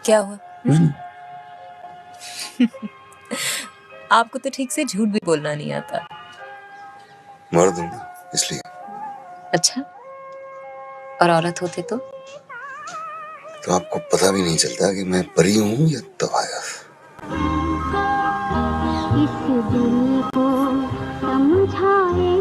क्या हुआ? आपको तो ठीक से झूठ भी बोलना नहीं आता। मर्द हूँ ना, इसलिए। अच्छा, और औरत होते तो? तो आपको पता भी नहीं चलता कि मैं परी हूँ या तवायफ। इस दिल को समझाए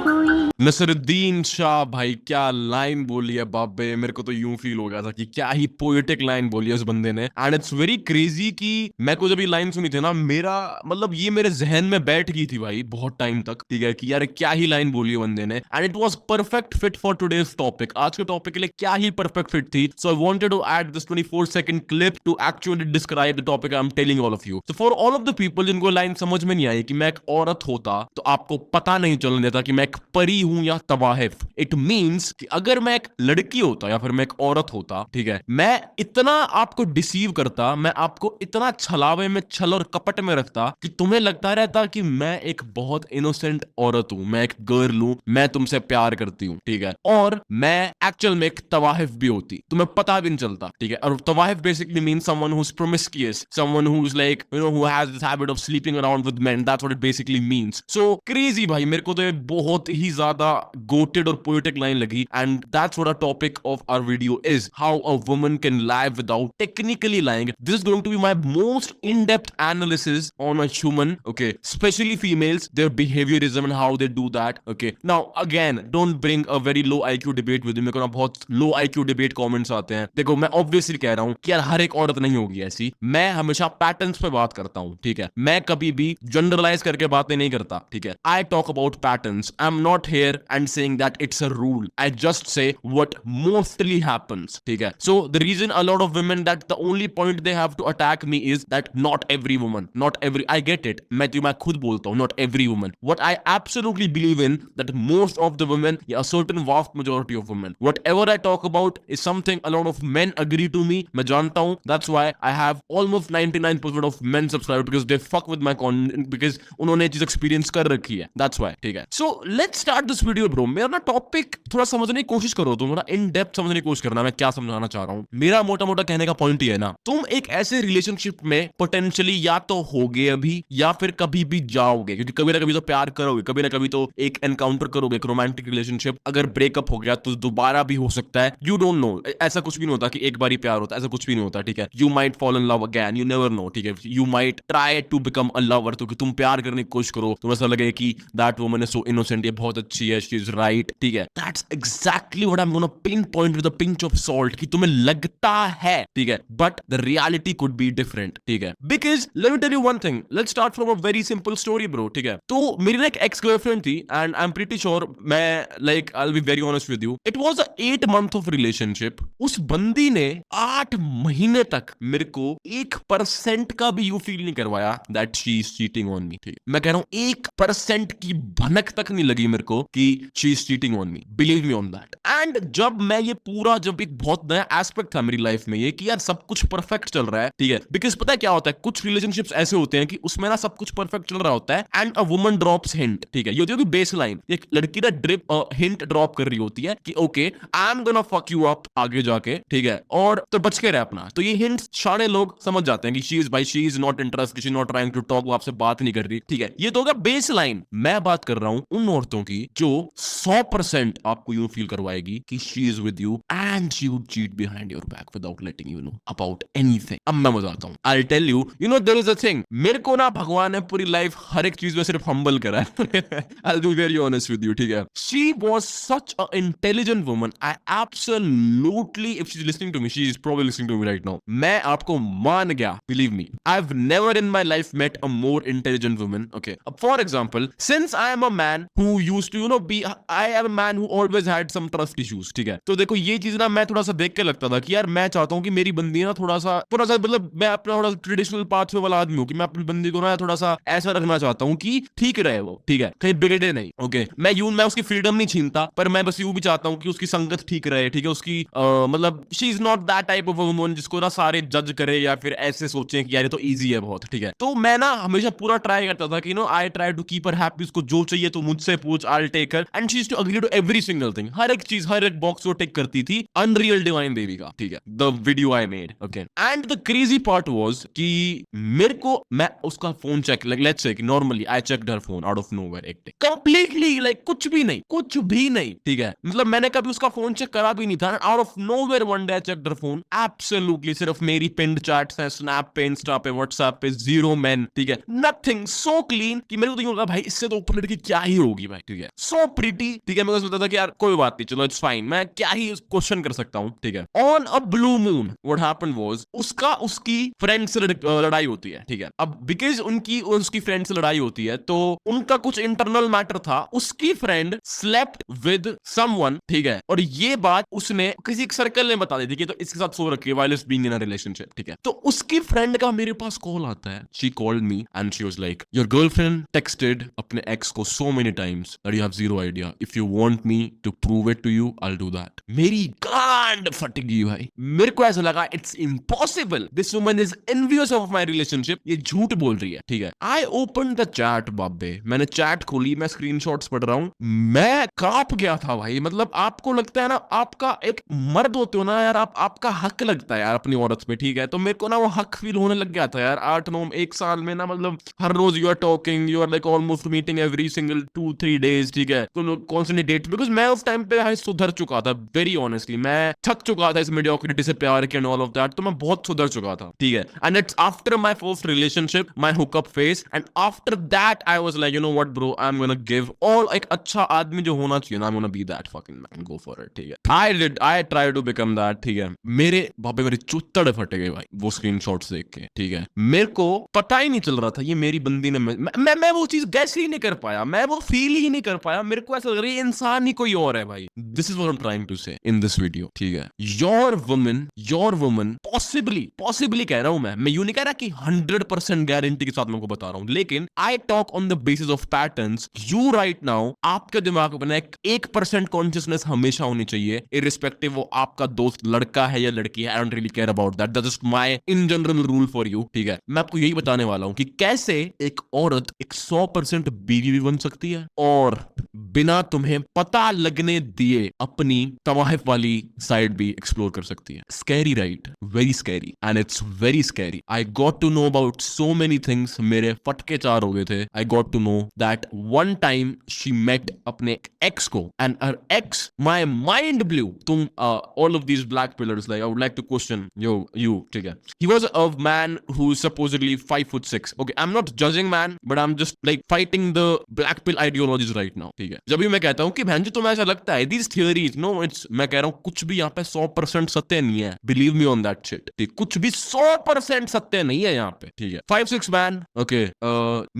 कोई। नसरुद्दीन शाह भाई क्या लाइन बोली है बाबे, मेरे को तो यूं फील हो गया था कि क्या ही पोएटिक लाइन बोली है उस बंदे ने। एंड इट्स वेरी क्रेजी कि मैं को जब ये लाइन सुनी थी ना, मेरा मतलब ये मेरे जहन में बैठ गई थी भाई बहुत टाइम तक, ठीक है, कि यार क्या ही लाइन बोली है बंदे ने। And it was perfect fit for today's topic. आज के टॉपिक के लिए क्या ही परफेक्ट फिट थी। So I wanted to add this 24 second clip to actually describe the topic I am telling all of you. So for all of the people जिनको line समझ में नहीं आई कि मैं एक औरत होता तो आपको पता नहीं चलने देता कि मैं एक परी हूं या तवाहिफ। इट मीन्स कि अगर मैं एक लड़की होता या फिर मैं एक औरत होता, ठीक है, मैं इतना आपको डिसीव करता, मैं आपको इतना छलावे में, छल और कपट में रखता कि तुम्हें लगता रहता कि मैं एक बहुत इनोसेंट औरत हूं, मैं एक गर्ल हूं, मैं तुमसे प्यार करती हूं, ठीक है, और मैं एक्चुअल में एक तवाहिफ भी होती, तुम्हें पता भी नहीं चलता, ठीक है। और तवाहिफ basically means someone who is promiscuous, someone who is like you know who has this habit of sleeping around with men, that's what it basically means. So crazy भाई, मेरे को तो ये बहुत ही ज्यादा गोटेड और पोएटिक लाइन लगी। And that's what a topic of our video is, how a woman can lie without technically lying. This is going to be my most in depth analysis on a human, okay, especially females, their behaviorism and how they do that, okay. Now again, don't bring a very low IQ debate with me। मेरे को ना बहुत low IQ debate comments आते हैं। देखो मैं obviously कह रहा हूँ कि यार हर एक औरत नहीं होगी ऐसी, मैं हमेशा पैटर्न्स पे बात करता हूँ, ठीक है, मैं कभी भी जनरलाइज करके बातें नहीं करता, ठीक है। I talk about patterns, I'm not here and saying that it's a rule, I just say what mostly happens, ठीक है। So the reason a lot of women, that the only point they have to attack me is that not every woman, not every, I get it, मैं खुद बोलता हूँ not every woman, what I absolutely believe in that most of the women, a certain vast majority of women, whatever I talk about is something a lot of men agree to me, मैं जानता हूँ, that's why I have almost 99% of men subscribe because they fuck with my content, because उन्होंने चीज experience कर रखी है, that's why, ठीक है। So let's start this video bro। मेरा ना टॉपिक थोड़ा समझने की कोशिश करो, तुम थोड़ा इन डेप्थ समझने की कोशिश करना मैं क्या समझाना चाह रहा हूँ। मेरा मोटा मोटा कहने का पॉइंट ये है ना, तुम एक ऐसे रिलेशनशिप में पोटेंशियली या तो होगे अभी या फिर कभी भी जाओगे, क्योंकि कभी ना कभी तो प्यार करोगे, कभी ना कभी तो एक एनकाउंटर करोगे, एक रोमांटिक रिलेशनशिप। अगर ब्रेकअप हो गया तो दोबारा भी हो सकता है, यू डोंट नो, ऐसा कुछ भी नहीं होता कि एक बार ही प्यार होता है, ऐसा कुछ भी नहीं होता, ठीक है। You might fall in love again, you never know, ठीक है। You might try to become a lover, तो कि तुम प्यार करने की कोशिश करो, तुम्हें ऐसा लगे कि that woman is so innocent, ये बहुत अच्छी है, शी इज राइट, ठीक है। That's exactly what I am gonna pin point with a pinch of salt, कि तुम्हें लगता है, ठीक है, but the reality could be different, ठीक है। Because let me tell you one thing, let's start from a very simple story bro, ठीक है। तो मेरी ना एक एक्स गर्लफ्रेंड थी and I am pretty sure, मैं like I will be very honest with you, it was a 8 month of relationship. उस बंदी ने 8 महीने तक मेरे को 1% का भी यू फील नहीं करवाया that she is cheating on me, ठीक है। मैं कह रहा हूं 1% की भनक तक नहीं लगी मेरे को कि she is cheating on me, believe me on that. And जब मैं ये पूरा, जब एक बहुत नया एस्पेक्ट था मेरी लाइफ में ये कि यार सब कुछ परफेक्ट चल रहा है, ठीक है। बिकॉज पता है क्या होता है, कुछ रिलेशनशिप्स ऐसे होते हैं कि उसमें ना सब कुछ परफेक्ट चल रहा होता है and a woman drops hint, ठीक है। ये होती है बेस लाइन, एक लड़की ना ड्रिप हिंट ड्रॉप कर रही होती है कि okay I am gonna fuck you up आगे जाके, ठीक है, और तो बच के रह अपना। तो ये हिंट सारे लोग समझ जाते हैं कि शी इज भाई, she is not interested, she is not trying to talk, वो आपसे बात नहीं कर रही, ठीक है। ये तो हो गया बेस लाइन। मैं बात कर रहा हूं उन औरतों की जो 100% आपको यूं फील करवाएगी कि she is with you and she would cheat behind your back without letting you know about anything. अब मैं बताता हूं, I tell you, you know there is a thing, मेरे को ना भगवान ने पूरी लाइफ हर एक चीज में सिर्फ हम्बल करा है। I will be very honest with you, ठीक है। She was such a intelligent woman, I absolutely, if she is listening to me, she is probably listening to me right now, मैं आपको मान गया, believe me, I have never in my life met a more intelligent woman, okay. अब for example, since I am a man who used to you know be, I am a man who always had some trust issues, ठीक है। तो देखो ये चीज ना मैं थोड़ा सा देख के लगता था कि यार मैं चाहता हूं कि मेरी बंदी ना थोड़ा सा मतलब मैं अपना थोड़ा ट्रेडिशनल पाथ वाला आदमी हूं कि मैं अपनी बंदी को ना थोड़ा सा ऐसा रखना चाहता हूं कि ठीक रहे वो, ठीक है, कहीं बिगड़े नहीं, ओके। मैं उसकी फ्रीडम नहीं छीनता, पर मैं बस यूं भी चाहता हूं कि उसकी संगत ठीक रहे, ठीक है, उसकी मतलब she is not that type of woman जिसको ना सारे जज करे या फिर ऐसे सोचें कि यार ये तो इजी है बहुत, ठीक है। तो मैं ना हमेशा पूरा ट्राई करता था कि no I try to keep her happy, उसको जो चाहिए तो मुझसे पूछ, आई विल लेकर, and she used to agree to every single thing, हर एक चीज, हर एक बॉक्स वो टिक करती थी, अनरियल डिवाइन देवी का, ठीक है, the video I made, okay. And the crazy part was कि मेरे को, मैं उसका phone check, like let's say कि normally I checked her phone out of nowhere एक डे, कंप्लीटली, लाइक कुछ भी नहीं, ठीक है, मतलब मैंने कभी उसका फोन चेक करा भी नहीं था, out of nowhere one day I checked her phone, absolutely सिर्फ मेरी पिन्ड चैट्स हैं, स्नैप पे, इंस्टा पे, व्हाट्सएप पे, जीरो मैन, ठीक है, नथिंग, सो क्लीन कि मेरे को तो यूं लगा भाई इससे तो ऊपर लड़की क्या ही होगी भाई, ठीक है, सो प्रीटी, ठीक है। मैं सोचता था कि यार कोई बात नहीं, चलो इट्स फाइन, मैं क्या ही क्वेश्चन कर सकता हूं, ठीक है। On a blue moon what happened was, उसकी फ्रेंड से लड़ाई होती है, ठीक है। अब बिकॉज उसकी फ्रेंड से लड़ाई होती है, तो उनका कुछ इंटरनल मैटर था, उसकी फ्रेंड स्लेप्ट विद समवन, ठीक है, और ये बात उसने किसी एक सर्कल में बता दी थी कि तो इसके साथ सो रखी है while it's being in a relationship, ठीक है। तो उसकी फ्रेंड का मेरे पास कॉल आता है, she called me and she was like, your girlfriend texted अपने ex को so many times that you have zero idea, if you want me to prove it to you I'll do that। मेरी गांड फट गई भाई, मेरे को ऐसा लगा it's impossible, this woman is envious of my relationship, ये झूठ बोल रही है, ठीक है। I opened the chat बाबे, मैंने चैट खोली, मैं स्क्रीनशॉट्स पढ़ रहा हूं, मैं कांप गया था भाई। मतलब आपको लगता है ना, आपका एक मर्द होते हो ना यार, आपका हक लगता है यार अपनी औरत पे, ठीक है, तो मेरे को ना वो हक फील होने लग गया था यार। 8-9 एक साल में ना, मतलब हर रोज you are talking, you are like almost meeting every single 2-3 days, ठीक है, तो कॉन्स्टेंटली डेट, बिकॉज मैं उस टाइम पे भाई सुधर चुका था, वेरी ऑनेस्टली मैं थक चुका था इस मीडियोक्रिटी से, प्यार के एंड ऑल ऑफ दैट, तो मैं बहुत सुधर चुका था, ठीक है। And it's after my first relationship, my hookup phase, and after that I was like, you know what bro, I am gonna give all, एक अच्छा आदमी जो होना चाहिए ना, I am gonna be that fucking man, go for it, ठीक है। I try to become that, ठीक है। मेरे बाबे मेरी चुत्तड़ फट गए भाई वो स्क्रीनशॉट्स देख के, ठीक है। मेरे को पता ही नहीं चल रहा था ये मेरी बंदी ने, मैं वो चीज गैस ही नहीं कर पाया, मैं वो फील ही नहीं कर पाया, मेरे को ऐसा लग रहा है इंसान ही कोई और है भाई। This is what I am trying to say in this video, ठीक है। योर वुमन पॉसिबली कह रहा हूं मैं यूं नहीं कह रहा कि 100% गारंटी के साथ मैं को बता रहा हूं, लेकिन I talk on the basis of patterns. You right now, आपके दिमाग में 1% कॉन्शियसनेस हमेशा होनी चाहिए, इररिस्पेक्टिव वो आपका दोस्त लड़का है या लड़की है, I don't really care about that, that is my in general rule for you, ठीक है। मैं आपको यही बताने वाला हूं कि कैसे एक औरत एक 100% बीवी भी बन सकती है, और बिना तुम्हें पता लगने दिए अपनी तवाहिफ वाली साइड भी एक्सप्लोर कर सकती है। Scary right, very scary, and it's very scary. I got to know about so many things, मेरे फटके चार हो गए थे। I got to know that one time she met अपने एक्स को, and her ex, my mind blew. तुम all of these black pillars, like I would like to question you, ठीक है। He was a man who is supposedly 5'6". Okay, I'm not judging man, but I'm just like fighting the black pill ideologies right now, ठीक है। जब भी मैं कहता हूँ कि बहन जी तुम्हें ऐसा लगता है, these theories, no, it's, मैं कह रहा हूँ कुछ भी यहाँ पे 100% सत्य नहीं है, believe me on that shit, ठीक, कुछ भी 100% सत्य नहीं है यहाँ पे, ठीक है। 5'6" man, okay,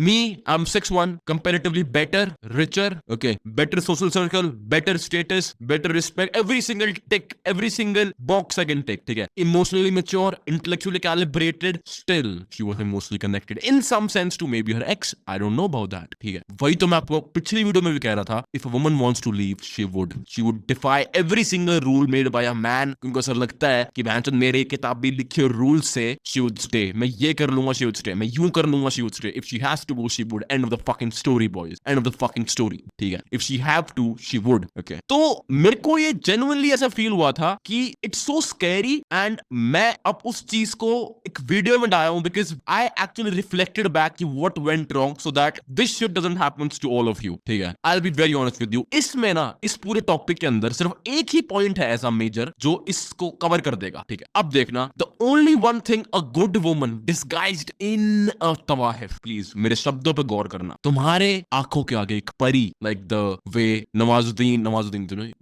me, I'm 6'1", comparatively better, richer, okay, better social circle, better status, better respect, every single tick, every single box I can tick, ठीक है। Emotionally mature, intellectually calibrated, still she was emotionally connected in some sense to maybe her ex, I don't know about that, ठीक है। वही तो मैं आपको पिछली video में भी कह रहा था, if a woman wants to leave, she would defy every single rule made by a man, क्योंकि ऐसा लगता है कि बहनचोद मेरे किताबी लिखे रूल से she would stay, मैं ये कर लूंगा she would stay, मैं यूं कर लूंगा she would stay, if she has to go she would, end of the fucking story boys, end of the fucking story, ठीक है। if she have to she would, okay। तो मेरे को ये genuinely ऐसा फील हुआ था कि it's so scary, and मैं अब उस चीज को एक वीडियो में डाला हूं, because I actually reflected back कि what went wrong, so that this shit doesn't happens to all of you, ठीक है। I will be very honest with you, इसमें ना, इस पूरे टॉपिक के अंदर सिर्फ एक ही पॉइंट है ऐसा मेजर जो इसको कवर कर देगा, ठीक है। अब देखना, the only one thing a good woman disguised in a तवाहिफ, प्लीज मेरे शब्दों पे गौर करना, तुम्हारे आंखों के आगे एक परी, like the way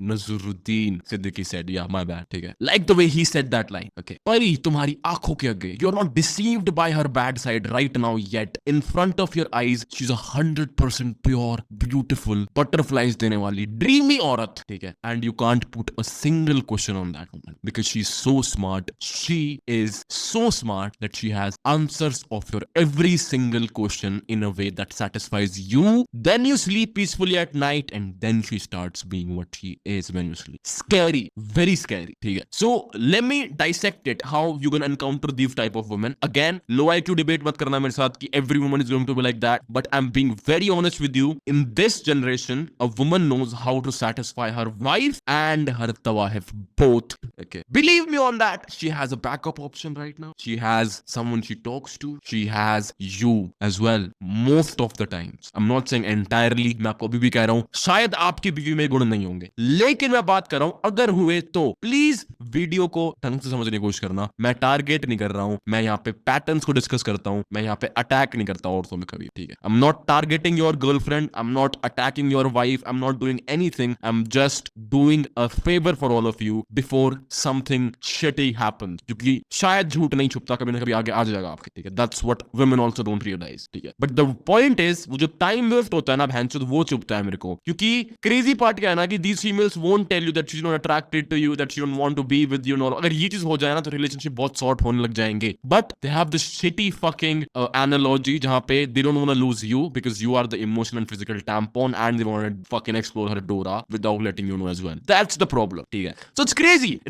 Nawazuddin Siddiqui said, या माय बैड, ठीक है, like the way he said that line, okay. परी तुम्हारी आंखों के आगे, you are not deceived by her bad side right now yet, in front of your eyes she is 100% pure, beautiful, butterflies देने वाली, dreamy औरत, ठीक है। And you can't put a single question on that woman, because she is so smart, she is so smart that she has answers of your every single question in a way that satisfies you, then you sleep peacefully at night, and then she starts being what she is when you sleep. Scary, very scary, ठीक है। So let me dissect it, how you gonna encounter these type of women. Again, low IQ debate मत करना मेरे साथ कि every woman is going to be like that, but I'm being very honest with you, in this generation generation, a woman knows how to satisfy her wife and her tawahif both. Okay, believe me on that. She has a backup option right now. She has someone she talks to. She has you as well most of the times. I'm not saying entirely. मैं आपको अभी भी कह रहा हूँ शायद आपकी बीवी में गुण नहीं होंगे, लेकिन मैं बात कर रहा हूँ अगर हुए तो प्लीज वीडियो को ढंग से समझने की कोशिश करना. मैं टारगेट नहीं कर रहा हूँ, मैं यहाँ पे पैटर्न्स को डिस्कस करता हूँ, मैं यहाँ पे अटैक नहीं करता औरतों में कभी. ठीक है, I am not targeting your girlfriend, I am not attacking your wife, I am not doing anything. I am just doing a favour for all of you before something shitty happens, क्योंकि शायद झूठ नहीं छुपता, कभी ना कभी आगे आ जाएगा आपके. ठीक है, that's what women also don't realise. ठीक है, बट द पॉइंट इज वो जो टाइम वेस्ट होता है ना भैंचोद, वो चुभता है मेरे को. क्योंकि क्रेजी पार्ट क्या है ना कि these females won't tell you that she is not attracted to you, that she don't want to be with you. अगर ये चीज हो जाए ना तो रिलेशनशिप बहुत शॉर्ट होने लग जाएंगे. But they have this shitty fucking analogy जहां पे they don't want to lose you because you are the emotional and physical tampon and they want to fucking explore हर डोरा without letting you know as well. That's the problem. ठीक है, so it's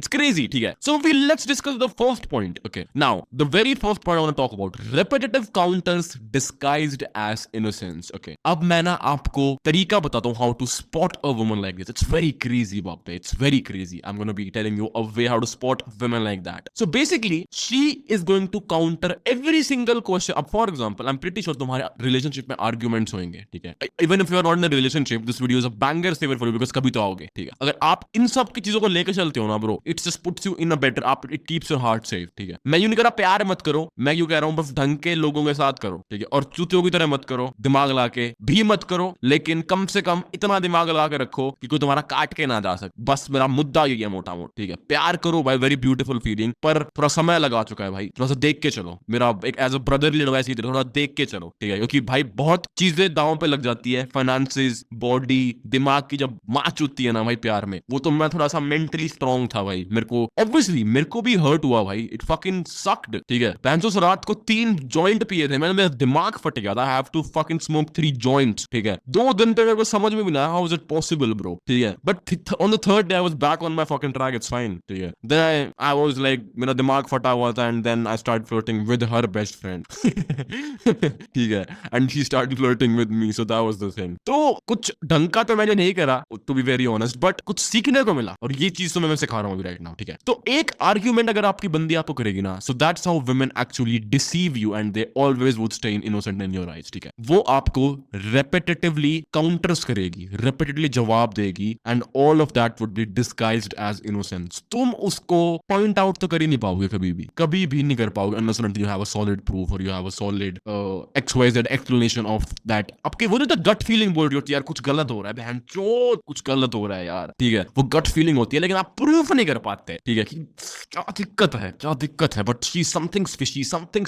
crazy. ठीक है, so we let's discuss the first point. Okay, now the very first point I want to talk about repetitive counters disguised as innocence. Okay, अब मैं ना आपको तरीका बताता हूँ how to spot a woman like this. It's very crazy, bape. It's very crazy. I'm gonna be telling you a way how to spot women like that. So basically, she is going to counter every single question. अब for example, I'm pretty sure तुम्हारे relationship में arguments होंगे. ठीक है, even if you are not in a relationship, this video is a banger saver for you because कभी तो आओगे. ठीक है, अगर आप इन सब की चीजों को लेकर चलते हो ना bro, it just puts you in a better. It keeps your heart safe. ठीक है, मैं यूं नहीं कह रहा प्यार मत करो, मैं यूं कह रहा हूँ बस ढंग के लोगों के साथ करो. ठीक है, और चूतियों की तरह मत करो, दिमाग ला के भी मत करो, लेकिन कम से कम इतना दिमाग लगा के रखो कि कोई तुम्हारा काट के ना जा सके. बस मेरा मुद्दा यही है मोटा मोटा. ठीक है, प्यार करो भाई, वेरी ब्यूटीफुल फीलिंग, पर थोड़ा समय लगा चुका है भाई, थोड़ा सा देख के चलो. मेरा एक एज अ ब्रदरली एडवाइस ही थोड़ा देख के चलो. ठीक है, क्योंकि भाई बहुत चीजें दांव पे लग जाती है, फाइनेंसेस, बॉडी, दिमाग की जब माच होती है ना भाई प्यार में. वो तो मैं थोड़ा सा मेंटली स्ट्रांग था भाई, मेरे को ऑब्वियसली मेरे को भी हर्ट हुआ भाई. It fucking sucked. ठीक है, पैंसो रात को 3 जॉइंट पिए थे, मेरा दिमाग फट गया था. I have to fucking smoke 3 joints. ठीक है, 2 दिन तक मेरे को समझ में भी ना how is it possible bro. ठीक है, but on the third day I was back on my fucking track. It's fine. ठीक है, देन आई वाज लाइक मेरा दिमाग फटा हुआ था and then I start flirting with her best friend. ठीक है, and she started flirting with me, so that was the thing. तो कुछ ढंग का तो मैंने नहीं करा to be very honest, but कुछ सीखने को मिला, और ये चीज तो मैं सिखा रहा हूँ राइट नाउ. ठीक है, तो एक आर्ग्यूमेंट अगर आपकी बंदी आपको करेगी ना, so that's how women actually deceive you and they always would stay innocent in your eyes. ठीक है, वो आपको रेपिटेटिवली काउंटर्स करेगी, रेपिटेटिवली जवाब देगी, and all of that would be disguised as innocence. तुम उसको पॉइंट आउट तो कर ही नहीं पाओगे, कभी भी नहीं कर पाओगे unless you have a solid proof or you have a solid XYZ explanation of that. आपके वो जो गट फीलिंग बोल रही होती है यार कुछ गलत हो रहा है, बहन चोद कुछ गलत हो रहा है यार. ठीक है, वो गट फीलिंग होती है लेकिन आप प्रूफ नहीं कर पाते. ठीक है, कि क्या दिक्कत है, बट शी समथिंग्स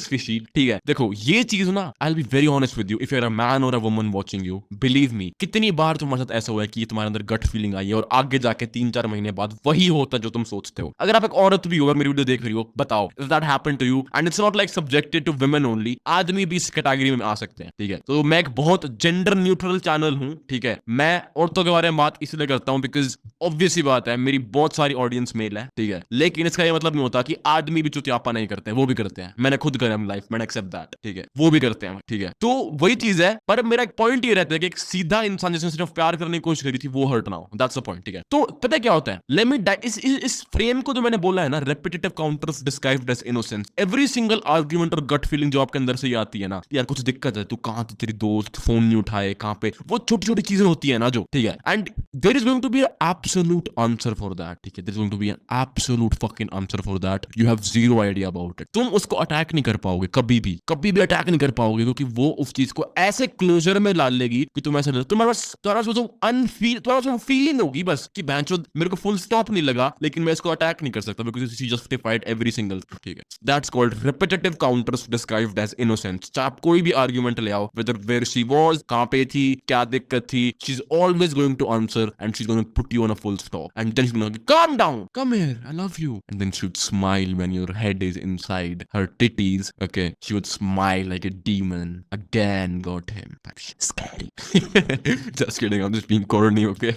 फिशी. ठीक है, देखो ये चीज ना, I will be very honest with you, if you are a man और a woman watching you, believe me, कितनी बार तुम्हारे साथ ऐसा हुआ है कि तुम्हारे अंदर गट फीलिंग आई है और आगे जाके 3-4 महीने बाद वही होता जो तुम सोचते हो. अगर आप एक औरत भी हो और मेरी वीडियो देख रही हो, बताओ if that happened to you, and it's not like subjected to women only, आदमी भी इस कैटेगरी में आ सकते हैं. ठीक है, तो मैं एक बहुत जेंडर न्यूट्रल चैनल हूं. ठीक है, मैं औरतों के बारे में बात इसलिए करता हूं बिकॉज ऑब्वियस ही बात है मेरी बहुत सारी ऑडियंस मेल है. ठीक है, लेकिन इसका ये मतलब नहीं होता कि आदमी भी चुतियापा नहीं करते हैं, वो भी करते हैं. मैंने खुद करा अपनी लाइफ, मैंने एक्सेप्ट दैट. ठीक है, वो भी करते हैं. ठीक है, तो वही चीज है, पर मेरा एक पॉइंट ये रहता है कि एक सीधा इंसान जिसने सिर्फ प्यार करने की कोशिश करी थी वो हर्ट ना हो. That's the point. ठीक है, तो पता है क्या होता है, लेट मी इस फ्रेम को जो मैंने बोला है ना, repetitive counters disguised as innocence, every single argument और गट फीलिंग जो आपके अंदर से ही आती है ना, यार कुछ दिक्कत है, तू कहां थी, तेरी दोस्त फोन नहीं उठाए, कहां पे, वो छोटी छोटी चीजें होती है ना जो. ठीक है, and there is going to be an absolute answer for that. ठीक है, there is going to be an absolute fucking answer for that. You have zero idea about it. तुम उसको अटैक नहीं कर पाओगे, कभी भी अटैक नहीं कर पाओगे, क्योंकि वो उस चीज को ऐसे क्लोजर में डाल लेगी कि तुम ऐसे तुम्हारे पास फीलिंग होगी बस कि बैंचो मेरे को फुल स्टॉप नहीं लगा, लेकिन मैं इसको अटैक नहीं कर सकता because she justified every single. ठीक है, that's called repetitive counters disguised as innocence. चाहे आप कोई भी आर्गुमेंट ले आओ, वेदर वेयर शी वाज, कहां पे थी, क्या दिक्कत थी, she is always going to answer and she is going to put you on a full stop, and then she is going calm down, come here, I love you, and then she would smile when your head is inside her titties. Okay, she would smile like a demon. Again got him. That's scary. Just kidding, I'm just being corny. Okay,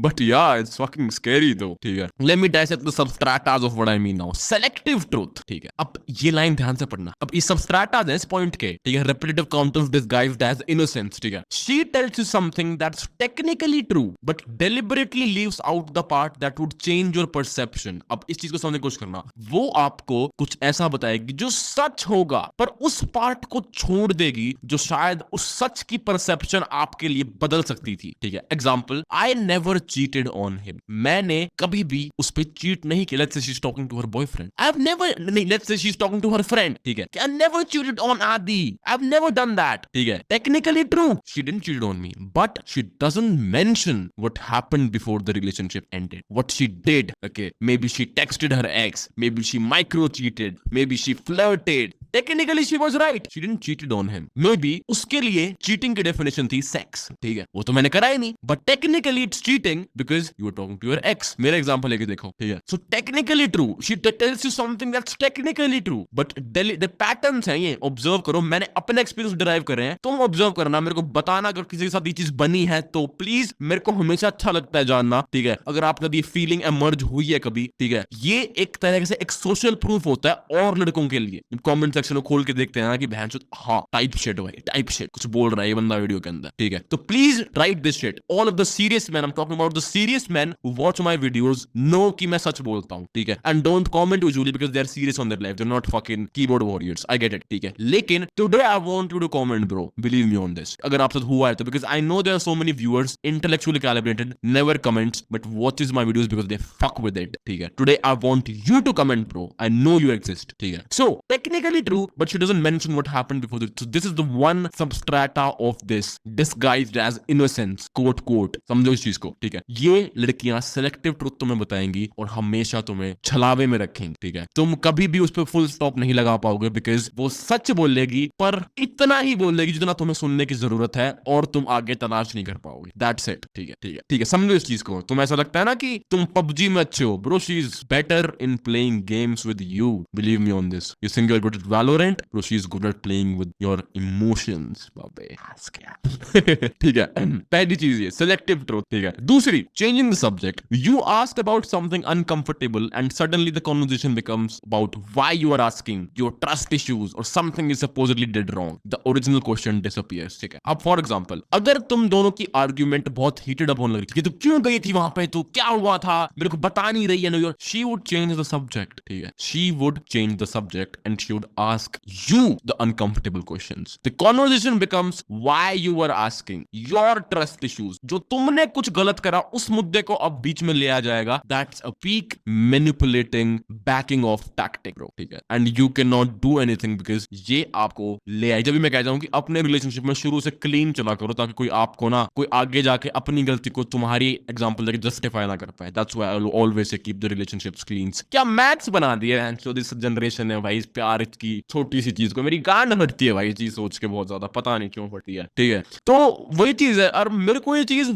but yeah, it's fucking scary though. ठीक है, let me dissect the substratas of what I mean now. Selective truth. ठीक है, अब ये line ध्यान से पढ़ना. अब ये substratas हैं इस पॉइंट के. ठीक है, repetitive counters disguised as innocence. ठीक है, she tells you something something that's technically true but deliberately leaves out the part that would change your perception. अब इस चीज को समझने की कोशिश करना, वो आपको कुछ ऐसा बताएगी जो सच होगा पर उस पार्ट को छोड़ देगी जो शायद उस सच की परसेप्शन आपके लिए बदल सकती थी. ठीक है, example, I never cheated on him. मैंने कभी भी उस पर चीट नहीं किया. Let's say she is talking to her boyfriend. I have never, नहीं, let's say she is talking to her friend. ठीक है, आई नेवर चीटेड ऑन आदि. I have never done that. ठीक है, technically true, she didn't cheat on me, but she doesn't mention what happened before the relationship ended. What she did. Okay, maybe she texted her ex, maybe she micro cheated, maybe she flirted. Technically she was right, she didn't cheated on him. Maybe उसके लिए cheating की definition थी sex. ठीक है, वो तो मैंने करा ही नहीं, but technically it's cheating because you were talking to your ex. मेरा example लेके देखो. ठीक है, so technically true, she tells you something that's technically true, but the patterns हैं ये, observe करो. मैंने अपने experience derive करे हैं, तुम observe करना, मेरे को बताना अगर किसी के साथ ये चीज बनी है तो प्लीज. मेरे को हमेशा अच्छा लगता है जानना. ठीक है, अगर आपका ये फीलिंग emerge हुई है कभी. ठीक है, ये एक तरह से एक सोशल प्रूफ होता है और लड़कों के लिए. कमेंट सेक्शन में खोल के देखते हैं ना कि बहन, हाँ टाइप शिट भाई, टाइप शिट कुछ बोल रहा है ये बंदा वीडियो के अंदर. ठीक है, तो please write this shit. All of the serious man, I am talking about the serious man who watch my videos, know कि मैं सच बोलता हूं. ठीक है, and don't comment usually because they are serious on their life, they are not fucking keyboard warriors. I get it. ठीक है, लेकिन today I want you to comment bro, believe me on this. अगर आप साथ हुआ है तो, because I know there are so many viewers intellectually calibrated, never comments but watches my videos because they fuck with it. ठीक है, today I want you to comment bro. I know you exist. ठीक है, so technically true, but she doesn't mention what happened before this. So this is the one substrata of this disguised as innocence, quote quote. समझो इस चीज को. ठीक है, ये लड़कियां सेलेक्टिव ट्रुथ तुम्हें बताएंगी और हमेशा तुम्हें छलावे में रखेंगी. ठीक है, तुम कभी भी उस पर फुल स्टॉप नहीं लगा पाओगे बिकॉज वो सच बोलेगी पर इतना ही बोलेगी जितना तुम्हें सुनने की जरूरत है और तुम आगे तलाश नहीं कर पाओगे. That's it. ठीक है, ठीक है, ठीक है, समझो इस चीज को. तुम्हें ऐसा लगता है ना कि तुम पबजी में अच्छे हो, bro she is better in playing games with you. Believe me on this. You think you're good at Valorant? Bro, she's good at playing with your emotions. बाबे हंस गया. ठीक है, पहली चीज ये selective truth. ठीक है, दूसरी, changing the subject. You asked about something uncomfortable and suddenly the conversation becomes about why you are asking, your trust issues or something you supposedly did wrong. The original question disappears. ठीक है, अब for example, अगर तुम दोनों की argument बहुत heated up होने लगी थी कि तू क्यों गई थी वहां पे, तू क्या हुआ था, मेरे को बता नहीं रही है, she would change the subject. ठीक है, she would change the subject and she would ask you the uncomfortable questions. The conversation becomes why you were asking, your trust issues. जो तुमने कुछ गलत करा उस मुद्दे को अब बीच में ले आ जाएगा. That's a peak manipulating backing off tactic, bro. ठीक है, and you cannot do anything because ये आपको ले आए. जब भी मैं कहता हूँ कि अपने रिलेशनशिप में शुरू से क्लीन चला करो ताकि कोई आपको ना, कोई आगे जाके अपनी गलती को तुम्हारी एग्जाम्पल देके जस्टिफाई ना कर पाए. That's why I will always say keep the relationships clean. क्या मैथ्स बना दिया है जो दिस जनरेशन है भाई. इस प्यार की छोटी सी चीज को मेरी गांड फटती है भाई, चीज सोच के बहुत ज्यादा, पता नहीं क्यों फटती है. ठीक है, तो वही चीज है. और मेरे को ये चीज,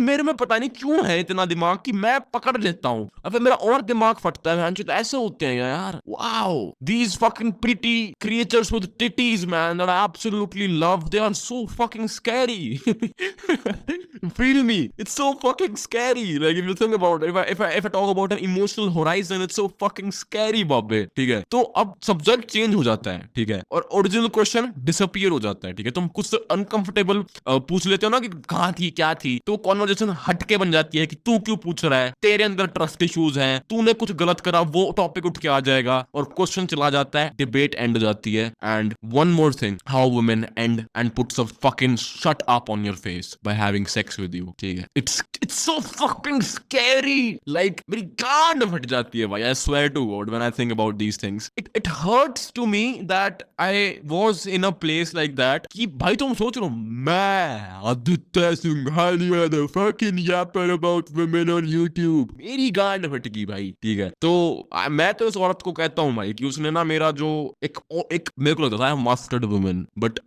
मेरे में पता नहीं क्यों है इतना दिमाग कि मैं पकड़ लेता हूँ और फिर मेरा और दिमाग फटता है. तो ऐसे होते हैं यार. Wow, these fucking pretty creatures with titties man that I absolutely love, they are so fucking scary. Feel me, it's so fucking scary. Like if you think about it, if I talk about an emotional horizon, it's so fucking scary बाबे. ठीक है, तो अब subject change हो जाता है. ठीक है, और ओरिजिनल क्वेश्चन डिसअपीयर हो जाता है. ठीक है, तुम कुछ अनकंफर्टेबल पूछ लेते हो ना कि कहाँ थी, क्या थी, तो कॉन्वर्जेशन हटके बन जाती है कि तू क्यों पूछ रहा है, तेरे अंदर ट्रस्ट इश्यूज हैं, तूने कुछ गलत करा, वो टॉपिक उठ के आ जाएगा और क्वेश्चन चला जाता है, डिबेट एंड हो जाती है. And one more thing, how women end puts a fucking shut up on your face by having sex with you. ठीक है, it's so fucking scary. Like मेरी गांड फट जाती है भाई. I swear to God when I think about these things. It hurts to me that I was in a place like that कि भाई तुम सोच रहे हो मैं Aditya Singhania the fucking yapper about women on YouTube. मेरी गांड फटकी भाई. ठीक है, तो मैं तो इस औरत को कहता हूँ भाई कि उसने ना मेरा जो एक मेरे को लगता था I have mastered women, but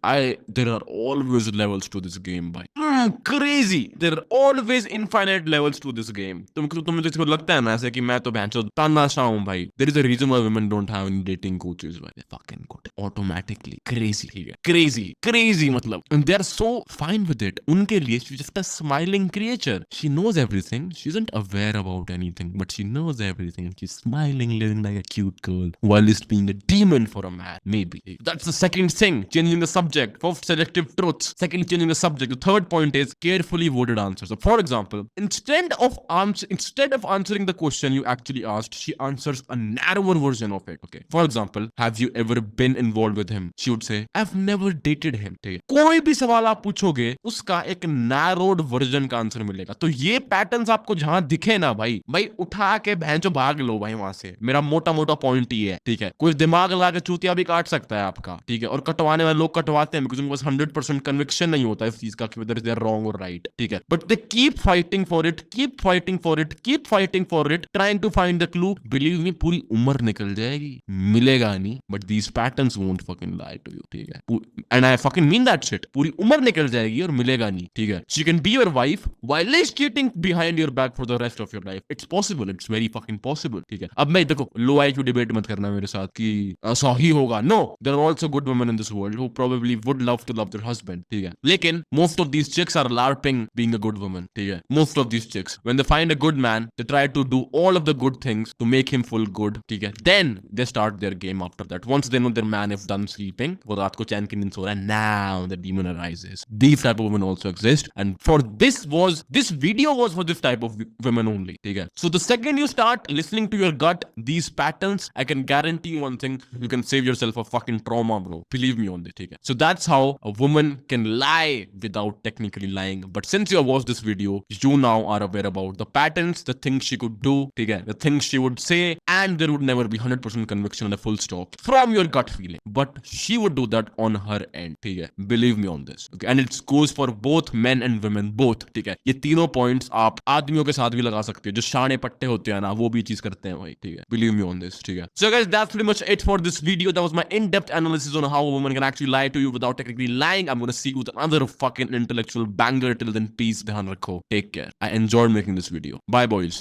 there are always levels to this game भाई. Crazy. There are always infinite levels to this game. तुम्हें तो लगता है ना ऐसे कि मैं तो बहन चोद तानाशाह हूँ भाई. There is a reason why women don't have any dating coaches. Why they fucking got it automatically. Crazy. ठीक है, crazy मतलब. And they are so fine with it. उनके लिए she's just a smiling creature. She knows everything. She isn't aware about anything, but she knows everything. She's smiling, living like a cute girl, while just being a demon for a man. Maybe. That's the second thing. Changing the subject. First, selective truths. Second, changing the subject. The third point point is carefully worded answers. So for example, instead of answering the question you actually asked, she answers a narrower version of it. Okay, for example, have you ever been involved with him? She would say, I've never dated him. ठीक है, कोई भी सवाल आप पूछोगे उसका एक narrowed version का आंसर मिलेगा. तो ये पैटर्न्स आपको जहां दिखे ना भाई उठा के भैंचो भाग लो भाई वहां से. मेरा मोटा मोटा पॉइंट ही है. ठीक है, कुछ दिमाग लगा के चूतिया भी काट सकता है आपका. ठीक है, और कटवाने वाले लोग कटवाते हैं बिकॉज उनको 100% कन्विक्शन नहीं होता इस चीज का कि whether they are wrong or right. ठीक है, but they keep fighting for it, trying to find the clue. Believe me, पूरी उम्र निकल जाएगी, मिलेगा नहीं, but these patterns won't fucking lie to you. ठीक है, and I fucking mean that shit. पूरी उम्र निकल जाएगी और मिलेगा नहीं. ठीक है, she can be your wife while cheating behind your back for the rest of your life. It's possible, it's very fucking possible. ठीक है, अब मैं देखो लो IQ डिबेट मत करना मेरे साथ कि ऐसा ही होगा. No, there are also good women in this world who probably would love to love their husband. ठीक है, लेकिन most of these chicks are larping being a good woman. ठीक है, most of these chicks when they find a good man they try to do all of the good things to make him feel good. ठीक है, then they start their game after that. Once they know their man is done sleeping, वो रात को चैन की नींद सो रहा है, now the demon arises. These type of women also exist, and for this video was for this type of women only. ठीक है, so the second you start listening to your gut, these patterns, I can guarantee you one thing, you can save yourself a fucking trauma, bro. Believe me on this. ठीक है, so that's how a woman can lie without technically lying. But since you have watched this video, you now are aware about the patterns, the things she could do, ठीक है, the things she would say, and there would never be 100% conviction and a full stop from your gut feeling. But she would do that on her end. ठीक है, believe me on this. Okay, and it goes for both men and women, both. ठीक है, ये तीनों points आप आदमियों के साथ भी लगा सकते हो. जो शाने पट्टे होते हैं ना, वो भी चीज करते हैं भाई. ठीक है, बिलीव मी ऑन दिस. ठीक है, so guys, that's pretty much it for this video. That was my in depth analysis on how a woman can actually lie to you without technically lying. I am gonna see you with another fucking intellectual banger. Till then, peace. ध्यान रखो. Take care. I enjoyed making this video. Bye boys.